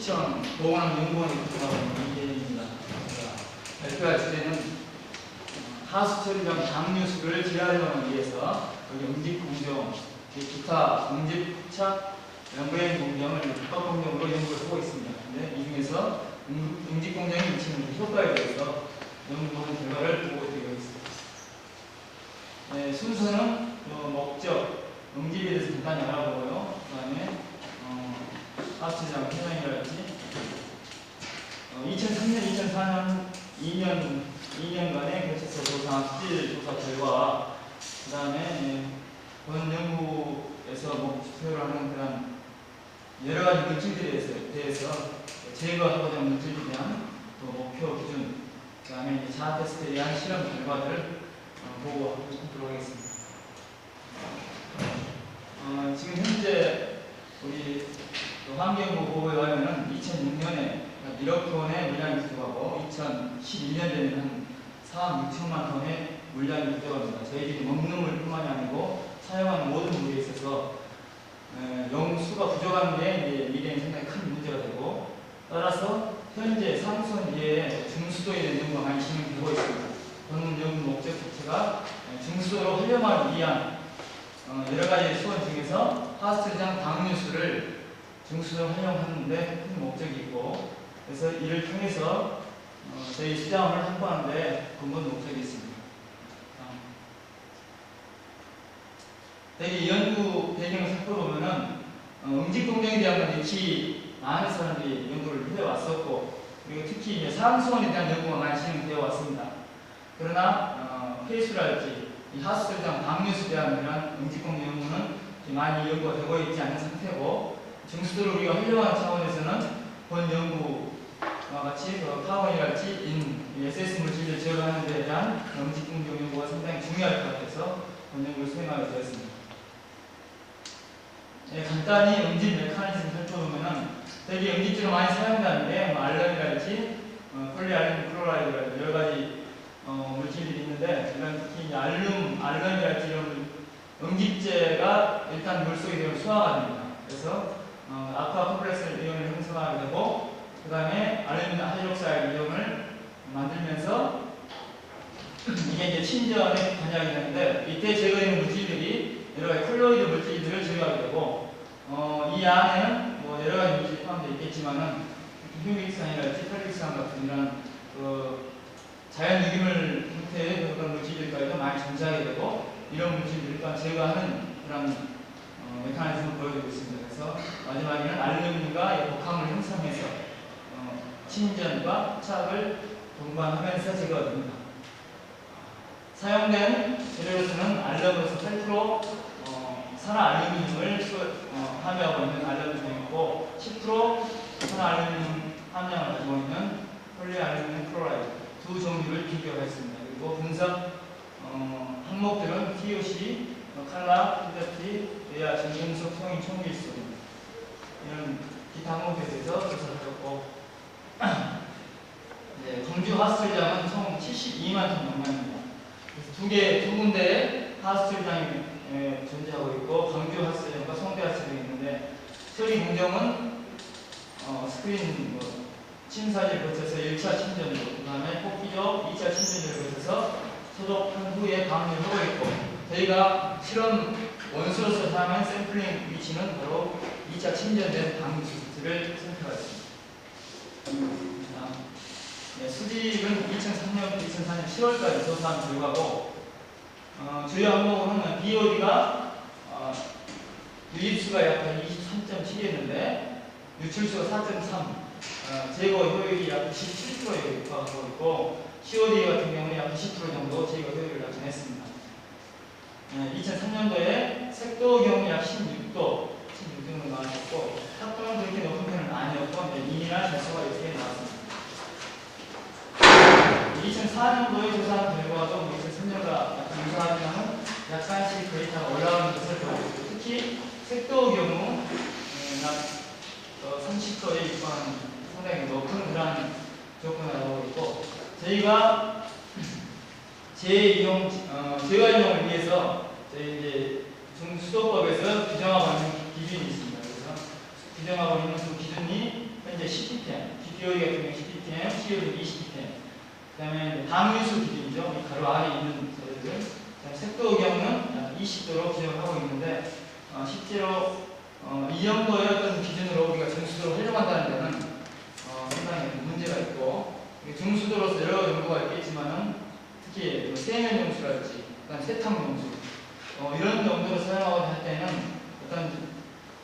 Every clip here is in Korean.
시청 보건연구원에 근무하고 있는 이재입니다. 발표할 주제는 하수처리장 방류수를 재활용하기 위해서 응집공정, 기타 응집부착 멤브레인 공정을 복합 공정으로 연구를 하고 있습니다. 근데 이 중에서 응집공정이 미치는 효과에 대해서 연구하는 결과를 보고드리고 있습니다. 네, 순서는 목적, 응집에 대해서 간단히 알아보고요. 그 다음에 하수처리장 현황이랄지 2003년, 2004년 2년간의 개체수 조사, 수질 조사 결과, 그 다음에 본 연구에서 목표로 하는 그런 여러 가지 물질들에 대해서 제거하고자 하는 물질에 대한 또 목표 기준, 그 다음에 자아 테스트에 대한 실험 결과들을 보고하도록 하겠습니다. 지금 현재 우리 환경부 보고에 의하면 2006년에 1억 톤의 물량이 부족하고 2011년에는 한 4억 6천만 톤의 물량이 부족합니다. 저희들이 먹는 물뿐만이 아니고 사용하는 모든 물에 있어서 용수가 부족한 게 미래에 상당히 큰 문제가 되고, 따라서 현재 상수원 이외에 중수도에 대한 연구가 많이 진행되고 있습니다. 본문 연구 목적 자체가 중수도로 활용하기 위한 여러 가지 수원 중에서 하수처리장 방류수를 중수도로 활용하는 데 큰 목적이 있고, 그래서 이를 통해서 저희 수자원을 확보하는 데 근본 목적이 있습니다. 이 연구 배경을 살펴보면은 응집공정에 대한 건 익히 많은 사람들이 연구를 해왔었고, 그리고 특히 이제 상수원에 대한 연구가 많이 진행되어 왔습니다. 그러나 폐수랄지 이 하수처리장 방류수에 대한 이런 응집공정 연구는 많이 연구가 되고 있지 않은 상태고, 중수도를 우리가 활용하는 차원에서는 본 연구와 같이 카본이랄지 SS 물질을 제거하는 데 대한 응집공정 연구가 상당히 중요할 것 같아서 본 연구를 수행하게 되었습니다. 네, 간단히 응집 메커니즘 살펴보면은 되게 응집제로 많이 사용되는 게 알름이랄지 폴리알루미늄 클로라이드랄지 여러 가지 물질들이 있는데, 이런 특히 알름이랄지 이런 응집제가 일단 물속에 수화가 됩니다. 그래서 아쿠아 컴플렉스 이온을 형성하게 되고, 그 다음에 알루미늄 하이드록사이드 이온을 만들면서 이게 이제 침전에 관여하게 되는데, 이때 제거되는 물질들이 여러 가지 콜로이드 물질들을 제거하게 되고, 이 안에는 뭐 여러 가지 물질이 포함되어 있겠지만은 휴믹산이랄지 펠릭산 같은 이런 자연 유기물 형태의 그런 물질들까지도 많이 존재하게 되고, 이런 물질들을 또한 제거하는 그런 메커니즘을 보여주고 있습니다. 그래서 마지막에는 알루미늄과 복합을 형성해서 침전과 부착을 동반하면서 제거가 됩니다. 사용된 재료로서는 알럼으로서 8% 산화알루미늄을 함유하고 있는 알루미늄이 있고, 10% 산화알루미늄 함량을 가지고 있는 폴리알루미늄 클로라이드 두 종류를 비교했습니다. 그리고 분석 항목들은 TOC, 칼라, 피더티, 레아, 정금속, 성인, 총질소 이런 기타 항목에 대해서 조사를 하였고, 네, 광주 하수처리장은 총 72만 톤 용량입니다. 두 군데에 하수처리장이 존재하고 있고, 광주 하수처리장과 성대 하수처리장이 있는데, 처리 공정은 스크린 침사지를 거쳐서 1차 침전으로, 그 다음에 폭기조 2차 침전으로 거쳐서 소독한 후에 방류를 하고 있고, 저희가 실험 원소로서 사용한 샘플링 위치는 바로 2차 침전된 방류수를 선택하였습니다. 네, 수집은 2003년부터 2004년 10월까지 조사한 결과고, 주요 항목으로는 BOD가 유입수가 약 23.7이었는데 유출수가 4.3, 제거 효율이 약 97%에 육박하고 있고, COD 같은 경우는 약 90% 정도 제거 효율을 나타냈습니다. 2003년도에 색도 경우 약 16도 정도 나왔고, 탁도는 그렇게 높은 편은 아니었고, 인이나 질소가 이렇게 나왔습니다. 2004년도에 조사한 결과도 2003년과 유사하지만 약간씩 데이터가 올라가는 것을 보여주고, 특히 색도의 경우 약 30도에 육박하는 상당히 높은 그러한 조건을 나오고 있고, 저희가 재활용을 위해서 저희 이제 중수도법에서 규정하고 있는 기준이 있습니다. 그래서 규정하고 있는 그 기준이 현재 10ppm, GPOE 같은 경우는 10ppm, COD 20ppm. 그 다음에 방유수 기준이죠. 이 가로 안에 있는 재료들. 색도 경우는 약 20도로 기준을 하고 있는데, 실제로 이 정도의 어떤 기준으로 우리가 중수도로 활용한다는 데는 상당히 문제가 있고, 중수도로서 여러 연구가 있겠지만은 특히 세면 용수랄지, 그다음 세탁 용수 이런 정도로 사용하고자 할 때는 어떤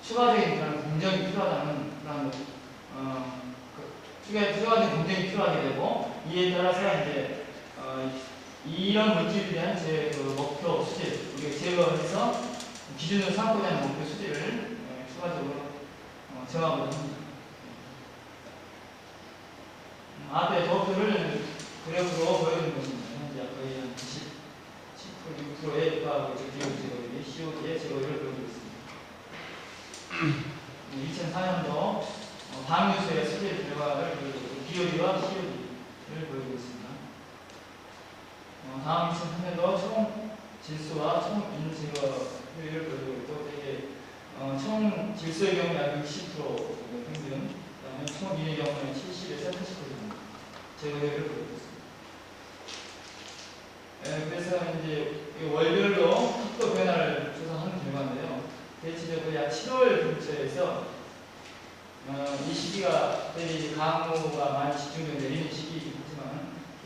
추가적인 그런 공정이 필요하다는 그런 추가적인 공정이 필요하게 되고, 이에 따라서 이제 이런 물질에 대한 그 목표 수질, 우리가 제거해서 기준으로 삼고자 하는 목표 수질을 추가적으로 정하고자 합니다. 앞에 도표를 그래프로 보여드린 것입니다. 현재 거의 한 6%의 육박하고 기후 제거율이 COD의 제거율을 보여주고 있습니다. 2004년도 방유수의 수질 결과를 보여주고 BOD와 COD를 보여주고 있습니다. 다음 2003년도 총 질소와 총 인 제거 효율을 보여주고 있고, 되게 총 질소의 경우 약 60% 평균, 그다음에 총 인의 경우는 70에서 80% 정도 제거율을 보여주고 있습니다. 그래서 이제 월별로 탁도 변화를 조사한 결과인데요. 대체적으로 약 7월 근처에서 이 시기가 대리 강우가 많이 집중되어 내리는 시기이긴 하지만,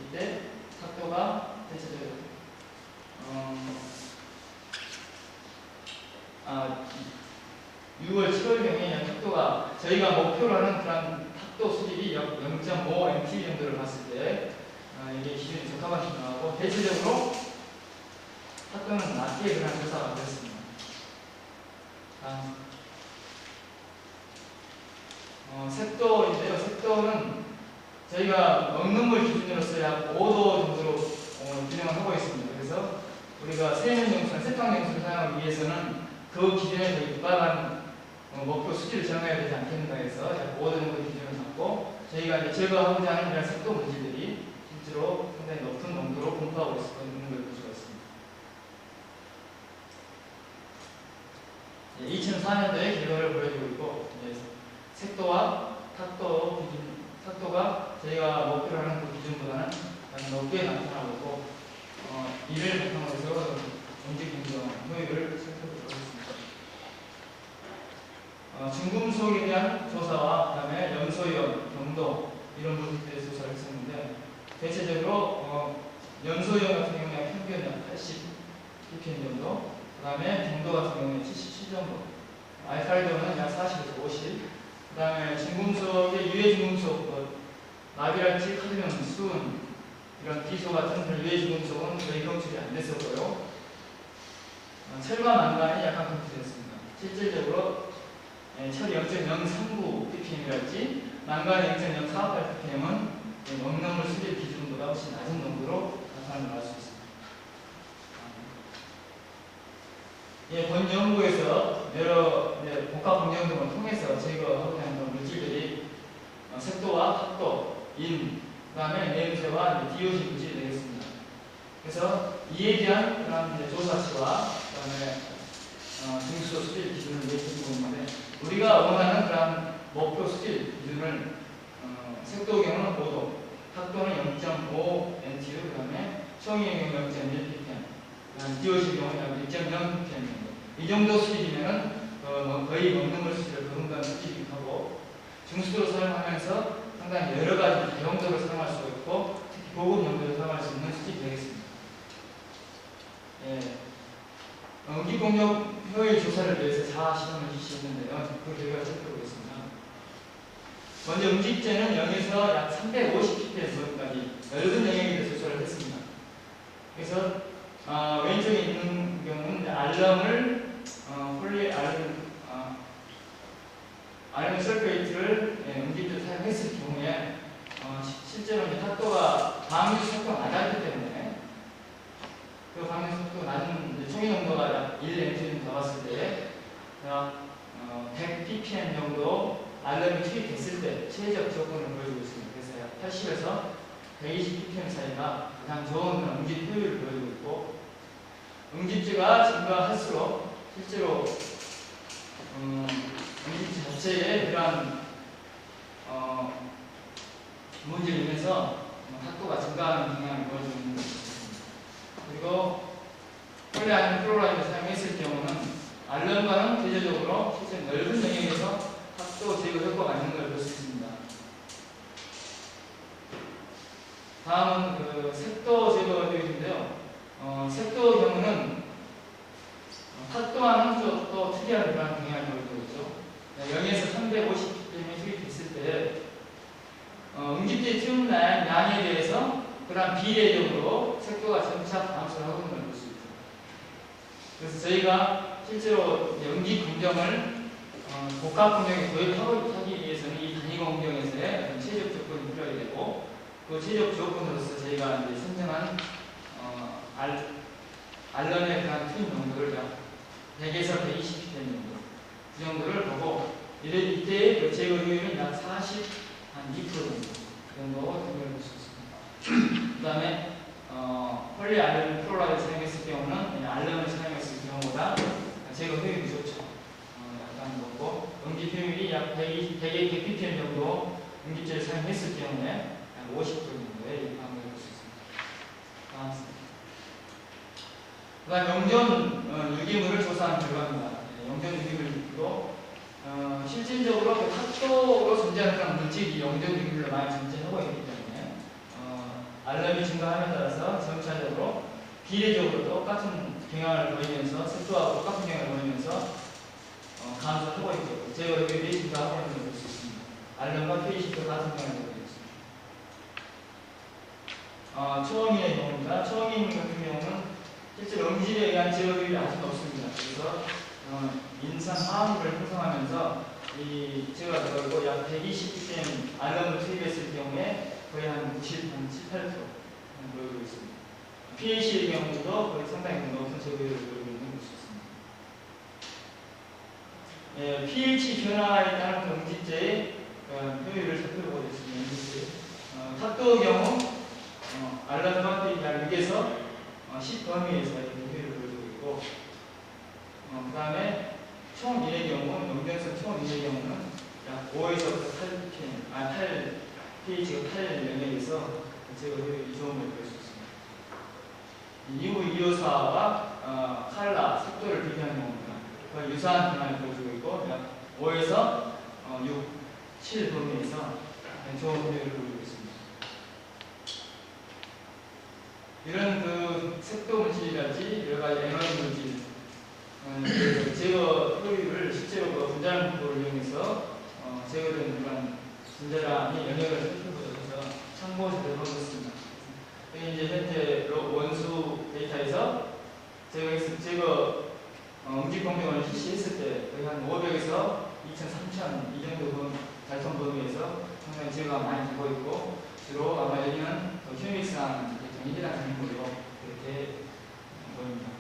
이때 탁도가 대체적으로 6월, 7월경에 탁도가 저희가 목표로 하는 그런 탁도 수질이 약 0.5 MT 정도를 봤을 때 이게 기준이 적합한 게 나오고, 대체적으로 탁도는 낮게 그런 조사가 되었습니다. 색도인데요. 색도는 저희가 먹는 물 기준으로서 약 5도 정도로 균형을 하고 있습니다. 그래서 우리가 세면용수나 세탁용수를 사용하기 위해서는 그 기준에 거의 육박한 목표 수치를 정해야 되지 않겠는가 해서 약 5도 정도 기준을 잡고, 저희가 이제 제거하고자 하는 이런 색도 물질들이 실제로 상당히 높은 농도로 분포하고 있는 걸 볼 수가 있습니다. 2004년도의 결과를 보여주고 있고, 색도와 탁도가 저희가 목표로 하는 그 기준보다는 높게 나타나고 있고, 이를 바탕으로 해서 정직 공정 효율을 살펴보도록 하겠습니다. 중금속에 대한 조사와 그다음에 염소이온, 경도 이런 부분에 대해서 조사를 했었는데, 대체적으로 염소이온 같은 경우에 평균 약 80 ppm 정도, 그다음에 경도 같은 경우에 77 정도, 알칼리도는 약 40에서 50, 그다음에 중금속의 유해 중금속, 나비랄지 카드뮴, 수은 이런 비소 같은 그런 유해 중금속은 거의 검출이 안 됐었고요. 철과 망간이 약간 검출됐습니다. 실질적으로 철 0.039 ppm이랄지 망간 0.048 ppm은 먹는 물 수질 기준보다 훨씬 낮은 농도로 나타남을 알 수 있습니다. 본 연구에서 여러 복합 검정 등을 통해서 제거하고자 하는 물질들이 색도와 탁도, 인, 그 다음에 냄새와 DOC 물질이 되겠습니다. 그래서 이에 대한 그런 조사치와 그 다음에 중수도 수질 기준을 내세우고 있는데, 우리가 원하는 그런 목표 수질 기준을 색도 경우는 5도, 탁도는 0.5 NTU, 그 다음에 총의 경우 0.1 ppm, 그 다음에 DOC 경우는 약 1.0 ppm 정도. 이 정도 수질이면은 거의 먹는 물 수질을 거듭한 수질이하고, 중수도로 사용하면서 상당히 여러 가지 다용도로 사용할 수 있고, 특히 고급 용도로 사용할 수 있는 수질이 되겠습니다. 응기공력 효율 조사를 위해서 4실험을 실시했는데요. 그 결과를 살펴보겠습니다. 먼저 음식제는 0에서 약 350 ppm까지 넓은 영역에 대해서 조사를 했습니다. 그래서 왼쪽에 있는 경우는 알럼을 알럼 설페이트를 음식제로 사용했을 경우에 실제로 이제 탁도가 방류 속도가 낮았기 때문에 그 방류 속도가 낮은 총의 농도가 약 1mg 나왔을 때 100 ppm 정도 알럼이 투입됐을 때 최적 조건을 보여주고 있습니다. 그래서 약 80에서 120 ppm 사이가 가장 좋은 응집 효율을 보여주고 있고, 응집제가 증가할수록 실제로 응집제 자체의 그러한 문제로 인해서 탁도가 증가하는 경향을 보여주고 있는 것입니다. 그리고 폴리 아닌 클로라이드를 사용했을 경우는 알름과는 대조적으로 실제 넓은 영역에서 탁도 제거 효과가 있는 걸 볼 수 있습니다. 다음은 그 색도 제거 교육인데요. 색도 경우는 탁도와는 또 특이한 그런 경향을 보이고 있죠. 0에서 350ppm이 투입됐을 때 응집제 튠 양에 대해서 그런 비례적으로 색도가 점차 감소를 하고 있는 걸 볼 수 있죠. 그래서 저희가 실제로 응집 공정을 복합 공정에 도입하기 위해서는 이 단위 공정에서의 어떤 최적 조건이 필요하게 되고 그 최적 조건으로서 저희가 이제 선정한 알럼의 그런 투입 농도를 약 100에서 120ppm 정도 그 정도를 보고 이때의 그 제거 효율은 약 40, 한 2% 정도 등을 볼 수 있습니다. 그 다음에 폴리 알름 클로라이드 사용했을 경우는 알럼을 사용했을 경우보다 제거 효율이 좋죠. 약간 높고 응집 효율이 약 100ppm 정도 응집제를 사용했을 경우에 약 50% 정도의 방법을 볼 수 있습니다. 다음 슬라이드. 그 다음 영전 유기물을 조사한 결과입니다. 영전 유기물도 실질적으로 그 탁도로 존재하는 그런 물질이 영전 유기물로 많이 존재하고 있기 때문에 알럼이 증가함에 따라서 점차적으로 비례적으로 똑같은 경향을 보이면서 색도와 똑같은 경향을 보이면서 감소하고 있고 제거 효율이 증가하고 있는 걸 볼 수 있습니다. 알럼과 pH도 같은 경향을 보이고 있습니다. 초음인의 경우입니다. 초음인 같은 경우는 실제로 음질에 의한 제어 효율이 아주 높습니다. 그래서 인산 화합물을 형성하면서 이 제어가 들어가고 약 120ppm 알럼을 투입했을 경우에 거의 한 90, 한 7, 8% 보이고 있습니다. pH의 경우도 거의 상당히 높은 제어 효율을 보이고 있는 걸 볼 수 있습니다. pH 변화에 따른 응집제의 효율을 살펴보겠습니다. 탁도의 경우 알럼과 약 6에서 10 범위에서 효율을 보여주고 있고 그 다음에 총인의 경우, 용전성 총인의 경우는 약 5에서 8 pH가 8 영역에서 제거 효율이 좋은 걸 볼 수 있습니다. 이후 254와 칼라, 속도를 비교하는 경우입니다. 거의 유사한 변화를 보여주고 있고 약 5에서 6, 7 범위에서 좋은 효율을 보여주고 있습니다. 이런 그 색도 물질이랄지 여러 가지 에너지 물질 제거 효율을 실제로 그 분자량 분포를 이용해서 제거된 그런 분자량의 영역을 살펴보셔서 참고 자료를 보겠습니다. 여기 이제 현재 원수 데이터에서 제거 응집 공정을 실시했을 때 거의 한 500에서 2,000, 3,000 이 정도 달성 범위에서 상당히 제거가 많이 되고 있고 주로 아마 여기는 휴믹스한 정밀한 작물로 이렇게 보입니다.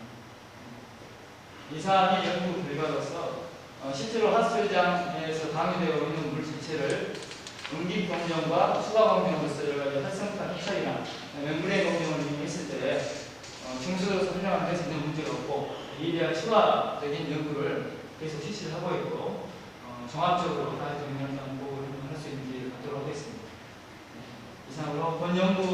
이상의 연구 결과로서 실제로 핫스웨장에서 방류되어 있는 물 자체를 응집 공정과 수화 공정으로서 여러 가지 활성탄 흡착이나 멤브레인 공정을 이용했을 때 중수로서 설명하는 데서 있는 문제가 없고 이에 대한 추가적인 연구를 계속 실시를 하고 있고 종합적으로 다른 영향 보고를 할 수 있는 기회를 갖도록 하겠습니다. 이상으로 본 연구